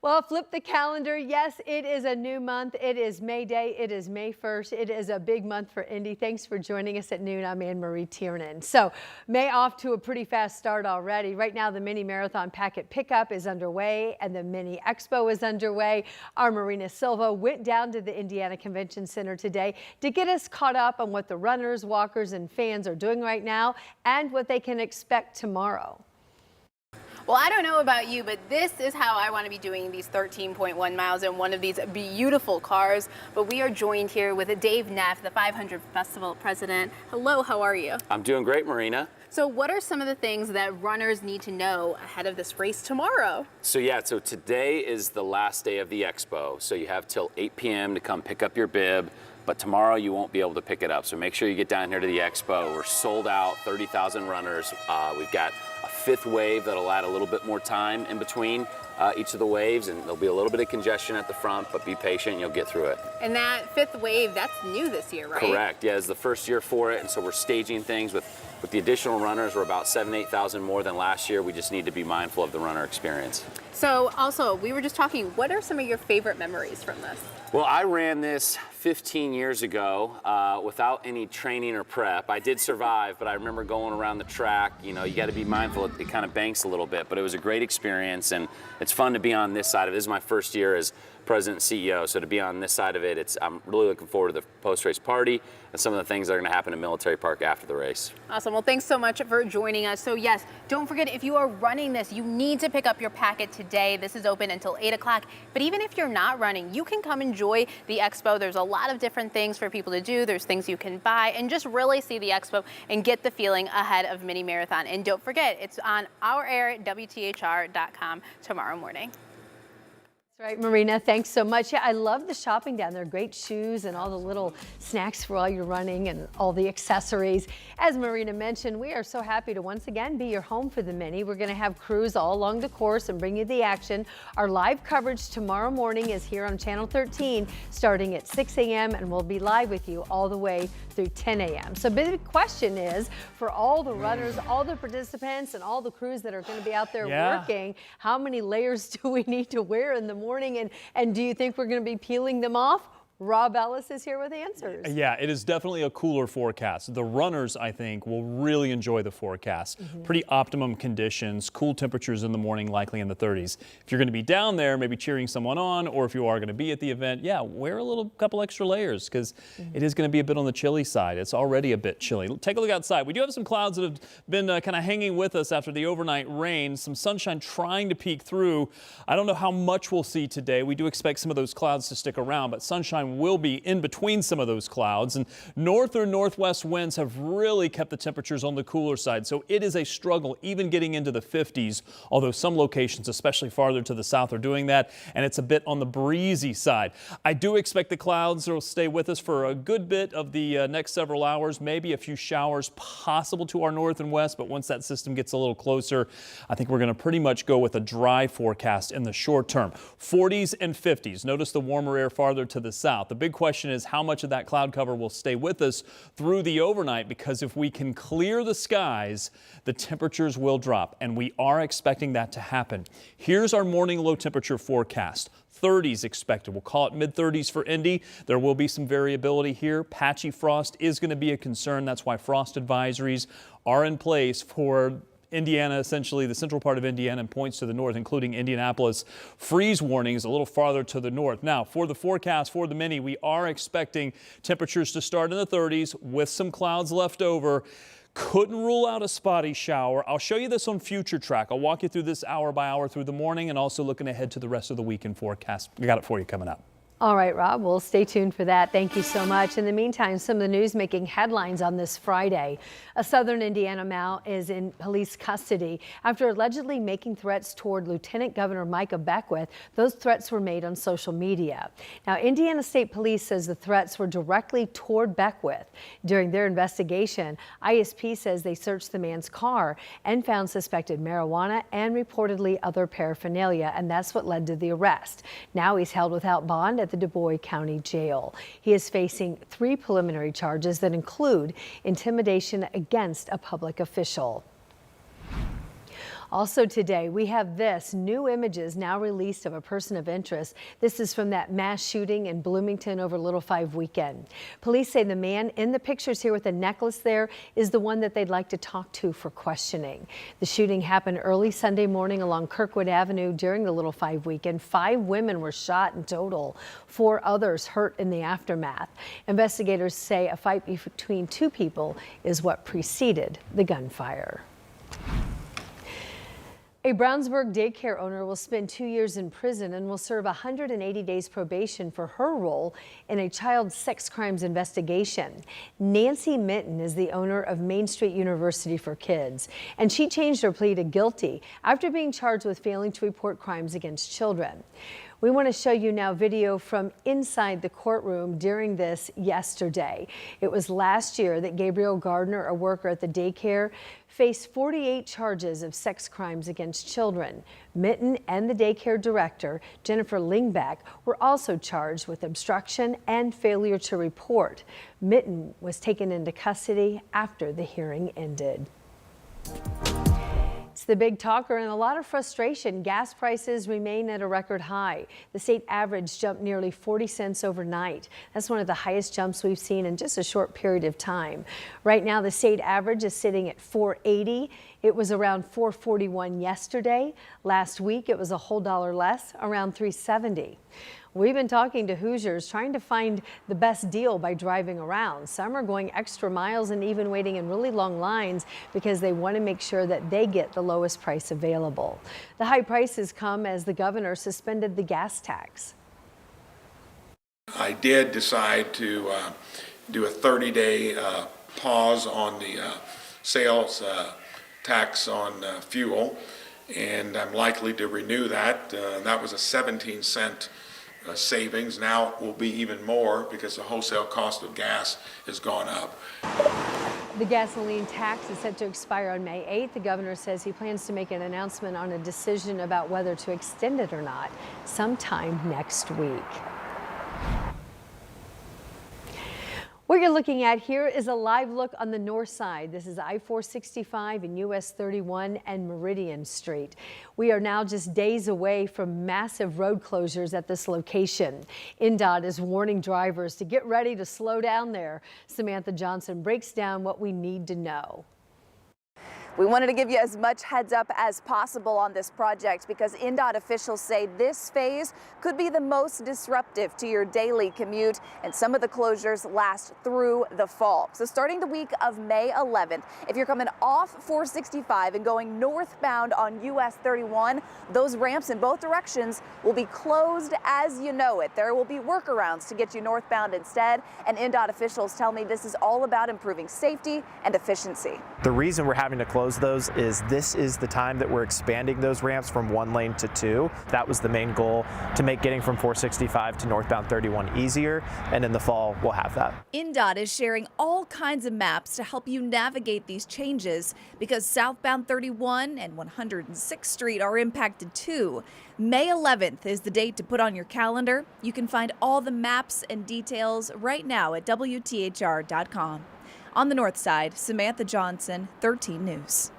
Well, flip the calendar. Yes, it is a new month. It is May Day. It is May 1st. It is a big month for Indy. Thanks for joining us at noon. I'm Anne Marie Tiernan. So May off to a pretty fast start already. Right now, the mini marathon packet pickup is underway and the mini expo is underway. Our Marina Silva went down to the Indiana Convention Center today to get us caught up on what the runners, walkers, and fans are doing right now and what they can expect tomorrow. Well, I don't know about you, but this is how I want to be doing these 13.1 miles in one of these beautiful cars. But we are joined here with Dave Neff, the 500 Festival president. Hello, how are you? I'm doing great, Marina. So what are some of the things that runners need to know ahead of this race tomorrow? So today is the last day of the expo. So you have till 8 p.m. to come pick up your bib. But tomorrow you won't be able to pick it up. So make sure you get down here to the expo. We're sold out, 30,000 runners. We've got a fifth wave that'll add a little bit more time in between each of the waves, and there'll be a little bit of congestion at the front, but be patient, you'll get through it. And that fifth wave, that's new this year, right? Correct, yeah, it's the first year for it, and so we're staging things with the additional runners. We're about 8,000 more than last year. We just need to be mindful of the runner experience. So also, we were just talking, what are some of your favorite memories from this? Well, I ran this 15 years ago without any training or prep. I did survive, but I remember going around the track. You know, you got to be mindful, it kind of banks a little bit, but it was a great experience, and it's fun to be on this side of it. This is my first year as president and CEO, so to be on this side of it, I'm really looking forward to the post-race party and some of the things that are going to happen in Military Park after the race. Awesome. Well, thanks so much for joining us. So yes, don't forget, if you are running this, you need to pick up your packet today. This is open until 8 o'clock. But even if you're not running, you can come enjoy the expo. There's a lot of different things for people to do. There's things you can buy and just really see the expo and get the feeling ahead of Mini Marathon. And don't forget, it's on our air at WTHR.com tomorrow morning. Right, Marina, thanks so much. Yeah, I love the shopping down there. Great shoes and all the little snacks for all your running and all the accessories. As Marina mentioned, we are so happy to once again be your home for the Mini. We're going to have crews all along the course and bring you the action. Our live coverage tomorrow morning is here on Channel 13 starting at 6 a.m. and we'll be live with you all the way through 10 a.m. So the big question is, for all the runners, all the participants, and all the crews that are going to be out there working, how many layers do we need to wear in the morning? And do you think we're going to be peeling them off? Rob Ellis is here with answers. Yeah, it is definitely a cooler forecast. The runners, I think, will really enjoy the forecast. Pretty optimum conditions, cool temperatures in the morning, likely in the 30s. If you're going to be down there, maybe cheering someone on, or if you are going to be at the event, yeah, wear a couple extra layers because it is going to be a bit on the chilly side. It's already a bit chilly. Take a look outside. We do have some clouds that have been kind of hanging with us after the overnight rain. Some sunshine trying to peek through. I don't know how much we'll see today. We do expect some of those clouds to stick around, but sunshine will be in between some of those clouds, and north or northwest winds have really kept the temperatures on the cooler side, so it is a struggle even getting into the 50s, although some locations, especially farther to the south, are doing that, and it's a bit on the breezy side. I do expect the clouds will stay with us for a good bit of the next several hours, maybe a few showers possible to our north and west, but once that system gets a little closer, I think we're going to pretty much go with a dry forecast in the short term. 40s and 50s. Notice the warmer air farther to the south. The big question is how much of that cloud cover will stay with us through the overnight, because if we can clear the skies, the temperatures will drop, and we are expecting that to happen. Here's our morning low temperature forecast. 30s expected. We'll call it mid-30s for Indy. There will be some variability here. Patchy frost is going to be a concern. That's why frost advisories are in place for Indiana, essentially the central part of Indiana, and points to the north, including Indianapolis. Freeze warnings a little farther to the north. Now, for the forecast for the Mini, we are expecting temperatures to start in the 30s with some clouds left over. Couldn't rule out a spotty shower. I'll show you this on Future Track. I'll walk you through this hour by hour through the morning, and also looking ahead to the rest of the weekend forecast. We got it for you coming up. All right, Rob, we'll stay tuned for that. Thank you so much. In the meantime, some of the news making headlines on this Friday. A southern Indiana man is in police custody after allegedly making threats toward Lieutenant Governor Micah Beckwith. Those threats were made on social media. Now, Indiana State Police says the threats were directly toward Beckwith. During their investigation, ISP says they searched the man's car and found suspected marijuana and reportedly other paraphernalia, and that's what led to the arrest. Now he's held without bond at the Du Bois County Jail. He is facing 3 preliminary charges that include intimidation against a public official. Also today, we have this new images now released of a person of interest. This is from that mass shooting in Bloomington over Little Five weekend. Police say the man in the pictures here with the necklace there is the one that they'd like to talk to for questioning. The shooting happened early Sunday morning along Kirkwood Avenue during the Little Five weekend. 5 women were shot in total, 4 others hurt in the aftermath. Investigators say a fight between 2 people is what preceded the gunfire. A Brownsburg daycare owner will spend 2 years in prison and will serve 180 days probation for her role in a child sex crimes investigation. Nancy Minton is the owner of Main Street University for Kids, and she changed her plea to guilty after being charged with failing to report crimes against children. We want to show you now video from inside the courtroom during this yesterday. It was last year that Gabriel Gardner, a worker at the daycare, faced 48 charges of sex crimes against children. Minton and the daycare director, Jennifer Lingbeck, were also charged with obstruction and failure to report. Minton was taken into custody after the hearing ended. It's the big talker and a lot of frustration. Gas prices remain at a record high. The state average jumped nearly 40 cents overnight. That's one of the highest jumps we've seen in just a short period of time. Right now, the state average is sitting at $4.80. It was around $4.41 yesterday. Last week, it was a whole dollar less, around $3.70. We've been talking to Hoosiers trying to find the best deal by driving around. Some are going extra miles and even waiting in really long lines because they want to make sure that they get the lowest price available. The high prices come as the governor suspended the gas tax. I did decide to do a 30-day pause on the sales tax on fuel, and I'm likely to renew that. That was a 17-cent savings. Now it will be even more because the wholesale cost of gas has gone up. The gasoline tax is set to expire on May 8th. The governor says he plans to make an announcement on a decision about whether to extend it or not sometime next week. What you're looking at here is a live look on the north side. This is I-465 and US 31 and Meridian Street. We are now just days away from massive road closures at this location. INDOT is warning drivers to get ready to slow down there. Samantha Johnson breaks down what we need to know. We wanted to give you as much heads up as possible on this project because INDOT officials say this phase could be the most disruptive to your daily commute, and some of the closures last through the fall. So starting the week of May 11th, if you're coming off 465 and going northbound on US 31, those ramps in both directions will be closed as you know it. There will be workarounds to get you northbound instead, and INDOT officials tell me this is all about improving safety and efficiency. The reason we're having to close those is this is the time that we're expanding those ramps from 1 lane to 2. That was the main goal, to make getting from 465 to northbound 31 easier, and in the fall we'll have that. INDOT is sharing all kinds of maps to help you navigate these changes because southbound 31 and 106th Street are impacted too. May 11th is the date to put on your calendar. You can find all the maps and details right now at WTHR.com. On the north side, Samantha Johnson, 13 News.